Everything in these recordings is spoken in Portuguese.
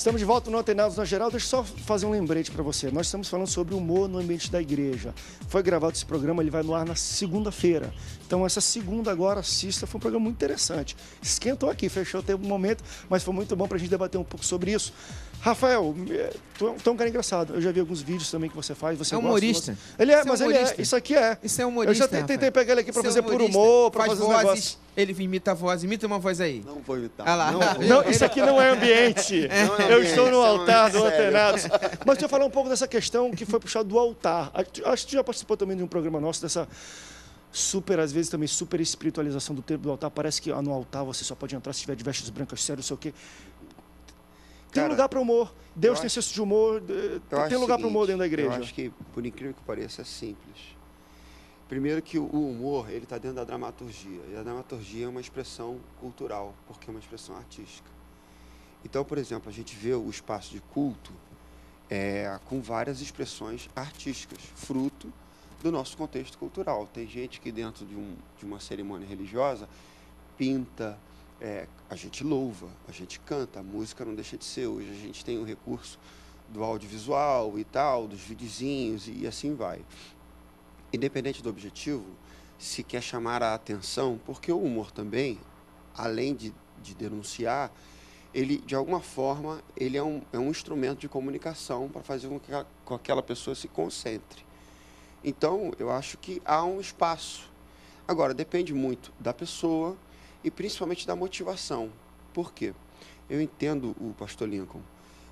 Estamos de volta no Antenados na Geral. Deixa eu só fazer um lembrete para você. Nós estamos falando sobre humor no ambiente da igreja. Foi gravado esse programa, ele vai no ar na segunda-feira. Então, essa segunda agora, assista, foi um programa muito interessante. Esquentou aqui, fechou, teve um momento, mas foi muito bom para a gente debater um pouco sobre isso. Rafael, tu é um cara engraçado. Eu já vi alguns vídeos também que você faz. Você é humorista. Ele é, mas ele é. Isso aqui é. Isso é humorista. Eu já tentei pegar ele aqui para fazer por humorista. humor, para Faz fazer os vozes, negócios. Ele imita a voz. Imita uma voz aí. Não vou imitar. Ah lá. Não, isso aqui não é ambiente. Eu estou no altar do Antenados. Mas deixa eu falar um pouco dessa questão que foi puxada do altar. Acho que tu já participou também de um programa nosso dessa às vezes também super espiritualização do tempo do altar. Parece que no altar você só pode entrar se tiver de vestes brancas, sério, não sei o quê. Tem lugar para humor. Deus tem senso de humor. Tem lugar para humor dentro da igreja. Eu acho que, por incrível que pareça, é simples. Primeiro que o humor, ele está dentro da dramaturgia. E a dramaturgia é uma expressão cultural, porque é uma expressão artística. Então, por exemplo, a gente vê o espaço de culto com várias expressões artísticas, fruto do nosso contexto cultural. Tem gente que dentro de uma cerimônia religiosa pinta, a gente louva, a gente canta, a música não deixa de ser. Hoje a gente tem o recurso do audiovisual e tal, dos videozinhos e assim vai. Independente do objetivo, se quer chamar a atenção, porque o humor também, além de denunciar, ele, de alguma forma, ele é um instrumento de comunicação para fazer com que aquela pessoa se concentre. Então, eu acho que há um espaço. Agora, depende muito da pessoa e principalmente da motivação. Por quê? Eu entendo o pastor Lincoln.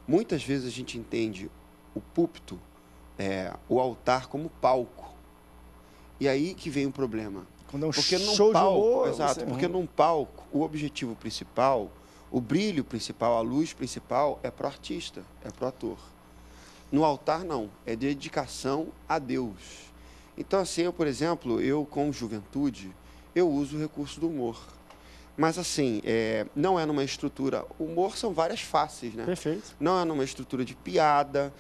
Muitas vezes a gente entende o púlpito, o altar como palco. E aí que vem o problema. Quando é um porque show de humor... Exato, porque num palco, o objetivo principal, o brilho principal, a luz principal é para o artista, é para o ator. No altar, não. É dedicação a Deus. Então, assim, eu, por exemplo, com juventude, eu uso o recurso do humor. Mas, assim, não é numa estrutura... Humor são várias faces, né? Perfeito. Não é numa estrutura de piada.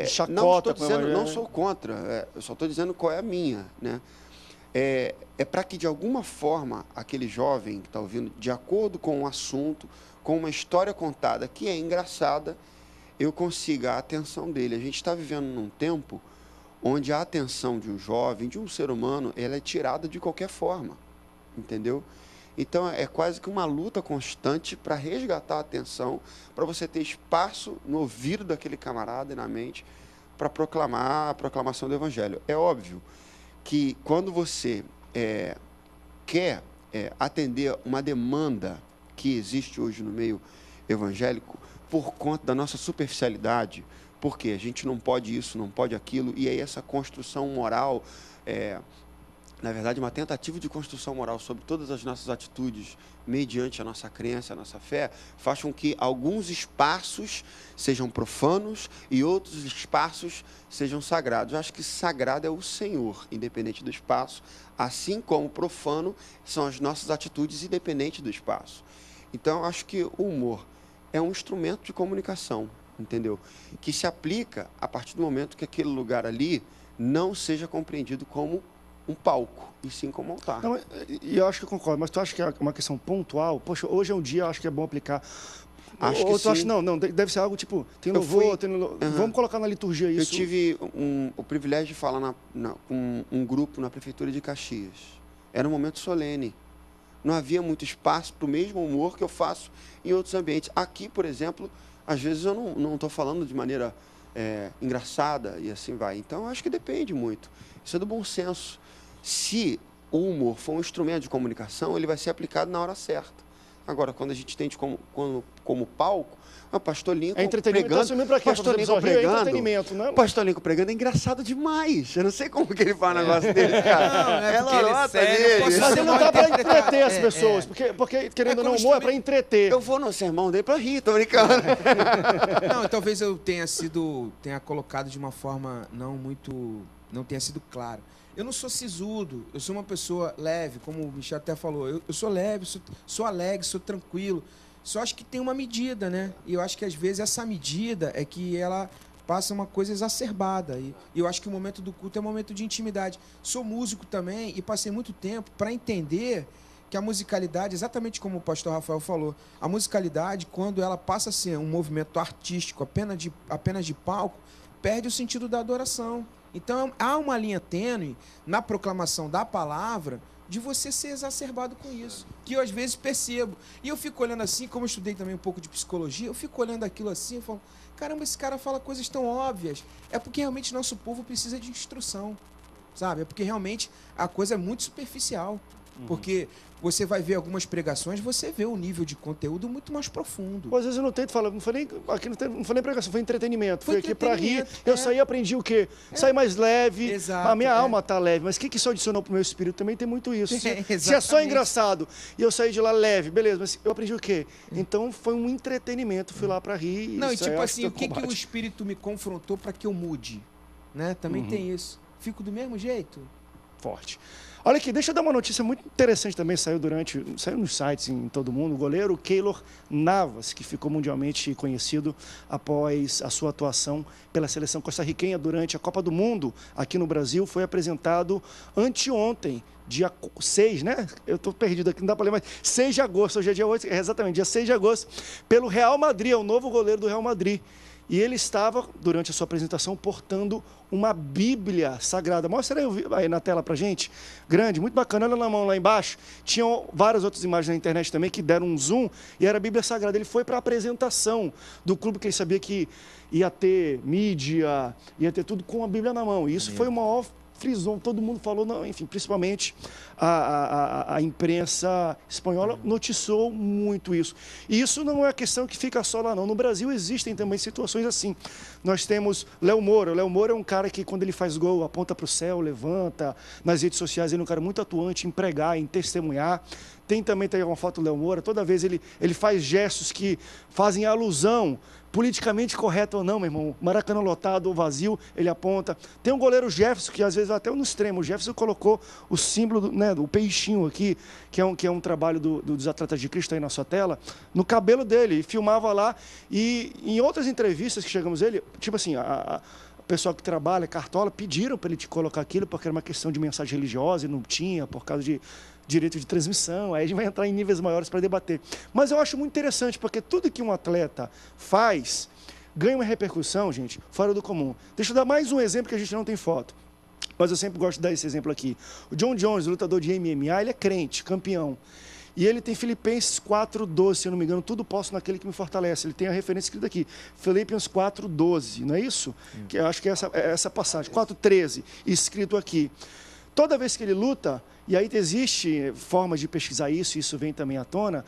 Chacota, não estou dizendo, não sou contra. Eu só estou dizendo qual é a minha, né? É para que, de alguma forma, aquele jovem que está ouvindo, de acordo com um assunto, com uma história contada que é engraçada, eu consiga a atenção dele. A gente está vivendo num tempo onde a atenção de um jovem, de um ser humano, ela é tirada de qualquer forma, entendeu? Então, é quase que uma luta constante para resgatar a atenção, para você ter espaço no ouvido daquele camarada e na mente para proclamar a proclamação do Evangelho. É óbvio que quando você quer atender uma demanda que existe hoje no meio evangélico, por conta da nossa superficialidade, porque a gente não pode isso, não pode aquilo, e aí essa construção moral, na verdade, uma tentativa de construção moral sobre todas as nossas atitudes, mediante a nossa crença, a nossa fé, faz com que alguns espaços sejam profanos e outros espaços sejam sagrados. Eu acho que sagrado é o Senhor, independente do espaço, assim como profano são as nossas atitudes, independente do espaço. Então, eu acho que o humor é um instrumento de comunicação, entendeu? Que se aplica a partir do momento que aquele lugar ali não seja compreendido como um palco, e sim como altar. Não, e eu acho que eu concordo, mas tu acha que é uma questão pontual? Poxa, hoje é um dia, eu acho que é bom aplicar. Ou tu acha que não, deve ser algo tipo, tem louvor, vamos colocar na liturgia isso. Eu tive o privilégio de falar com um grupo na Prefeitura de Caxias. Era um momento solene. Não havia muito espaço para o mesmo humor que eu faço em outros ambientes. Aqui, por exemplo, às vezes eu não estou falando de maneira engraçada e assim vai. Então, eu acho que depende muito. Isso é do bom senso. Se o humor for um instrumento de comunicação, ele vai ser aplicado na hora certa. Agora, quando a gente tem como palco, o pastor Lincoln pregando, pastor Lincoln pregando, pastor Lincoln pregando é engraçado demais. Eu não sei como que ele faz o negócio dele, cara. É lorota dele. Mas ele não dá para entreter as pessoas, porque querendo ou não, o humor é para entreter. Eu vou no sermão dele para rir, tô brincando. Não, talvez eu tenha colocado de uma forma não tenha sido claro. Eu não sou sisudo, eu sou uma pessoa leve, como o Michel até falou. Eu sou leve, sou alegre, sou tranquilo. Só acho que tem uma medida, né? E eu acho que às vezes essa medida é que ela passa uma coisa exacerbada. E eu acho que o momento do culto é um momento de intimidade. Sou músico também e passei muito tempo para entender que a musicalidade, exatamente como o pastor Rafael falou, a musicalidade, quando ela passa a ser um movimento artístico apenas de palco, perde o sentido da adoração. Então, há uma linha tênue na proclamação da palavra de você ser exacerbado com isso, que eu às vezes percebo. E eu fico olhando assim, como eu estudei também um pouco de psicologia, eu fico olhando aquilo assim e falo, caramba, esse cara fala coisas tão óbvias. É porque realmente nosso povo precisa de instrução, sabe? É porque realmente a coisa é muito superficial. Porque você vai ver algumas pregações, você vê um nível de conteúdo muito mais profundo. Às vezes eu não tento falar, não foi nem, aqui não foi nem pregação, foi entretenimento. Foi aqui para rir, é. eu saí e aprendi o quê? Saí mais leve, Exato, a minha alma tá leve, mas o que isso adicionou pro meu espírito? Também tem muito isso. Se é só Exatamente. engraçado e eu saí de lá leve, beleza, mas eu aprendi o quê? Então foi um entretenimento, fui lá para rir. Não, e isso aí tipo eu assim, acho o que combate. o espírito me confrontou para que eu mude? Né? Também tem isso. Fico do mesmo jeito. Forte. Olha aqui, deixa eu dar uma notícia muito interessante também, saiu nos sites em todo mundo, o goleiro Keylor Navas, que ficou mundialmente conhecido após a sua atuação pela seleção costarriquenha durante a Copa do Mundo aqui no Brasil, foi apresentado anteontem, dia 6, né? Eu estou perdido aqui, não dá para ler, mas 6 de agosto, hoje é dia 8, exatamente, dia 6 de agosto, pelo Real Madrid, é o novo goleiro do Real Madrid. E ele estava, durante a sua apresentação, portando uma Bíblia Sagrada. Mostra aí na tela pra gente. Grande, muito bacana. Olha na mão lá embaixo. Tinham várias outras imagens na internet também que deram um zoom. E era a Bíblia Sagrada. Ele foi para a apresentação do clube, que ele sabia que ia ter mídia, ia ter tudo com a Bíblia na mão. E isso foi o maior frisão, todo mundo falou, não, enfim, principalmente a imprensa espanhola noticiou muito isso. E isso não é questão que fica só lá, não. No Brasil existem também situações assim. Nós temos Léo Moura. O Léo Moura é um cara que, quando ele faz gol, aponta para o céu, levanta. Nas redes sociais, ele é um cara muito atuante em pregar, em testemunhar. Tem uma foto do Léo Moura, toda vez ele faz gestos que fazem alusão, politicamente correto ou não, meu irmão, Maracanã lotado ou vazio, ele aponta. Tem um goleiro Jefferson, que às vezes até no extremo, o Jefferson colocou o símbolo, do peixinho aqui, que é um trabalho dos Atletas de Cristo aí na sua tela, no cabelo dele, e filmava lá. E em outras entrevistas que chegamos a ele, tipo assim, o pessoal que trabalha, Cartola, pediram para ele te colocar aquilo, porque era uma questão de mensagem religiosa e não tinha, por causa de direito de transmissão, aí a gente vai entrar em níveis maiores para debater. Mas eu acho muito interessante, porque tudo que um atleta faz ganha uma repercussão, gente, fora do comum. Deixa eu dar mais um exemplo que a gente não tem foto, mas eu sempre gosto de dar esse exemplo aqui. O John Jones, lutador de MMA, ele é crente, campeão. E ele tem Filipenses 4,12, se eu não me engano, tudo posso naquele que me fortalece. Ele tem a referência escrita aqui, Filipenses 4,12, não é isso? Que eu acho que é essa passagem, 4,13, escrito aqui. Toda vez que ele luta, e aí existe formas de pesquisar isso, e isso vem também à tona,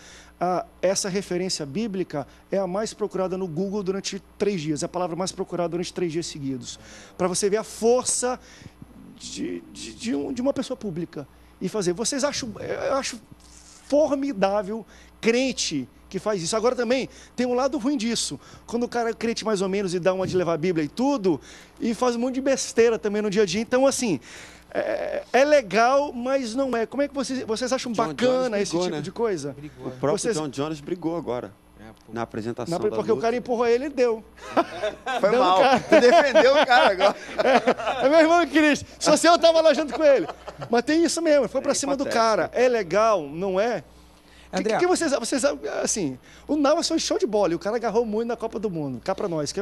essa referência bíblica é a mais procurada no Google durante 3 dias, é a palavra mais procurada durante 3 dias seguidos, para você ver a força de uma pessoa pública. E fazer, eu acho formidável crente que faz isso. Agora também tem um lado ruim disso, quando o cara é crente mais ou menos e dá uma de levar a Bíblia e tudo, e faz um monte de besteira também no dia a dia. Então, assim, é legal, mas não é. Como é que vocês acham bacana esse tipo de coisa? O próprio John Jones brigou agora. Na apresentação porque da luta. O cara empurrou ele e deu. Foi deu mal. Tu defendeu o cara agora. Meu irmão Cristo. Se você eu estava lá junto com ele. Mas tem isso mesmo. Foi para cima do cara. É legal, não é? André, que vocês, assim, o Navas foi show de bola. E o cara agarrou muito na Copa do Mundo. Cá para nós.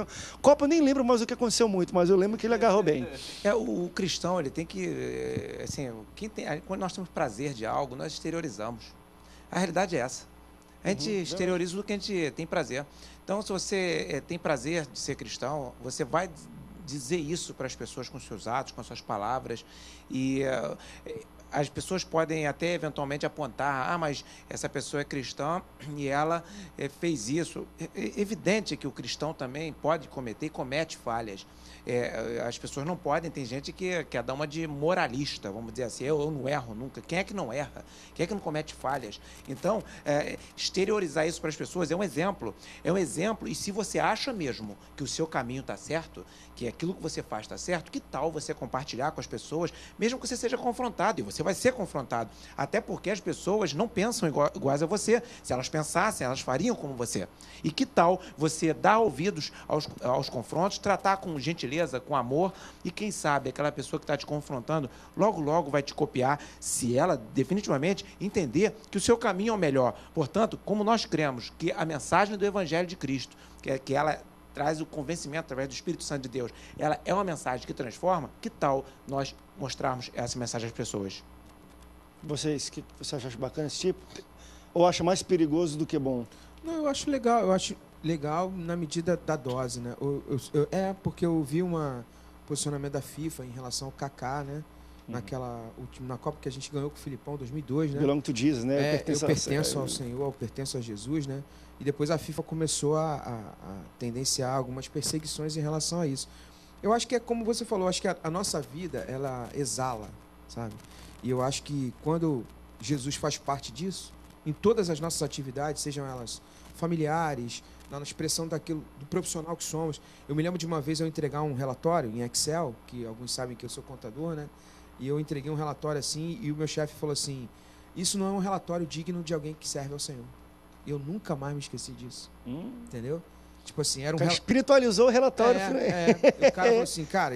Copa eu nem lembro mais o que aconteceu muito, mas eu lembro que ele agarrou bem. O cristão, ele tem que, assim, quando nós temos prazer de algo, nós exteriorizamos. A realidade é essa. A gente exterioriza o que a gente tem prazer. Então, se você tem prazer de ser cristão, você vai dizer isso para as pessoas com seus atos, com suas palavras. E as pessoas podem até eventualmente apontar, mas essa pessoa é cristã e ela fez isso. É evidente que o cristão também pode cometer e comete falhas. As pessoas não podem, tem gente que quer dar uma de moralista, vamos dizer assim, eu não erro nunca. Quem é que não erra? Quem é que não comete falhas? Então, exteriorizar isso para as pessoas é um exemplo, e se você acha mesmo que o seu caminho está certo, que aquilo que você faz está certo, que tal você compartilhar com as pessoas, mesmo que você seja confrontado, e você vai ser confrontado. Até porque as pessoas não pensam iguais a você. Se elas pensassem, elas fariam como você. E que tal você dar ouvidos aos confrontos, tratar com gentileza, com amor, e quem sabe aquela pessoa que está te confrontando, logo, logo vai te copiar, se ela definitivamente entender que o seu caminho é o melhor. Portanto, como nós cremos que a mensagem do Evangelho de Cristo, que ela traz o convencimento através do Espírito Santo de Deus, ela é uma mensagem que transforma, que tal nós mostrarmos essa mensagem às pessoas? Vocês, que você acha bacana esse tipo? Ou acha mais perigoso do que bom? Não, eu acho legal na medida da dose, né? Porque eu vi um posicionamento da FIFA em relação ao Kaká, né? Na Copa que a gente ganhou com o Filipão, 2002, né? Belong to Jesus, né? Eu pertenço ao Senhor, eu pertenço a Jesus, né? E depois a FIFA começou a tendenciar algumas perseguições em relação a isso. Eu acho que é como você falou, acho que a nossa vida, ela exala, sabe? E eu acho que quando Jesus faz parte disso, em todas as nossas atividades, sejam elas familiares, na expressão do profissional que somos. Eu me lembro de uma vez eu entregar um relatório em Excel, que alguns sabem que eu sou contador, né? E eu entreguei um relatório assim, e o meu chefe falou assim, isso não é um relatório digno de alguém que serve ao Senhor. Eu nunca mais me esqueci disso. Entendeu? Tipo assim, era um... Espiritualizou o relatório. O cara falou assim, cara,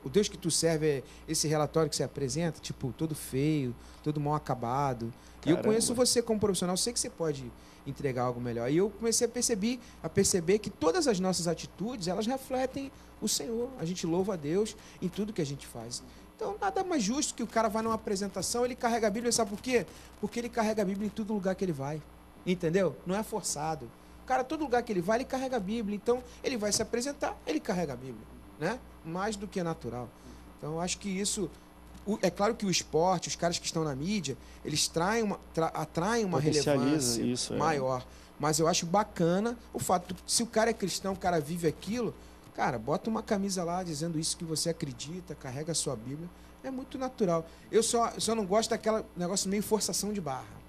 o Deus que tu serve é esse relatório que você apresenta, tipo, todo feio, todo mal acabado. Caramba. E eu conheço você como profissional, sei que você pode entregar algo melhor. E eu comecei a perceber que todas as nossas atitudes, elas refletem o Senhor. A gente louva a Deus em tudo que a gente faz. Então, nada mais justo que o cara vá numa apresentação, ele carrega a Bíblia, sabe por quê? Porque ele carrega a Bíblia em todo lugar que ele vai. Entendeu? Não é forçado. O cara, todo lugar que ele vai, ele carrega a Bíblia. Então, ele vai se apresentar, ele carrega a Bíblia. Né? Mais do que natural. Então, eu acho que isso... É claro que o esporte, os caras que estão na mídia, eles atraem uma relevância maior. Mas eu acho bacana o fato de, se o cara é cristão, o cara vive aquilo, cara, bota uma camisa lá dizendo isso que você acredita, carrega a sua Bíblia. É muito natural. Eu só não gosto daquele negócio meio forçação de barra.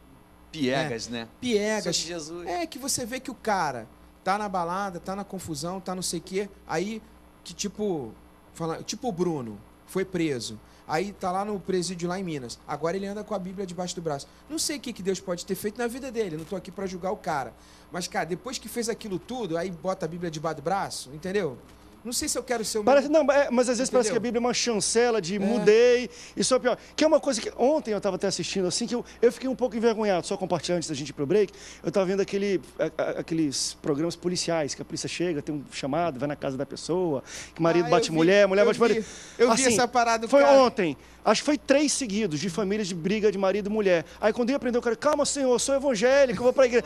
Piegas, né? Piegas. Sou de Jesus. É que você vê que o cara tá na balada, tá na confusão, tá não sei o quê, aí que tipo o Bruno foi preso. Aí tá lá no presídio lá em Minas. Agora ele anda com a Bíblia debaixo do braço. Não sei o que Deus pode ter feito na vida dele. Não tô aqui para julgar o cara. Mas, cara, depois que fez aquilo tudo, aí bota a Bíblia debaixo do braço, entendeu? Não sei se eu quero ser o mas às vezes parece que a Bíblia é uma chancela de mudei, isso é pior. Que é uma coisa que ontem eu estava até assistindo assim, que eu fiquei um pouco envergonhado, só compartilhando antes da gente ir pro break. Eu estava vendo aqueles programas policiais, que a polícia chega, tem um chamado, vai na casa da pessoa, que marido bate mulher bate marido. Eu vi essa parada do foi cara. Ontem. Acho que foi 3 seguidos de famílias de briga de marido e mulher. Aí quando eu ia prender o cara, calma, senhor, eu sou evangélico, eu vou pra igreja.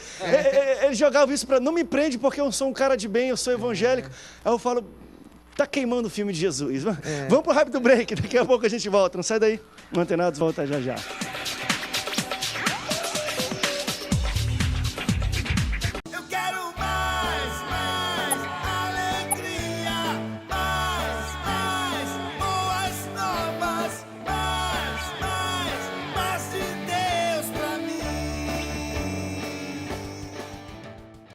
Ele jogava isso para não me prende porque eu sou um cara de bem, eu sou evangélico. Aí eu falo, tá queimando o filme de Jesus. Vamos pro rápido break, daqui a pouco a gente volta. Não sai daí. Mantenados volta já já.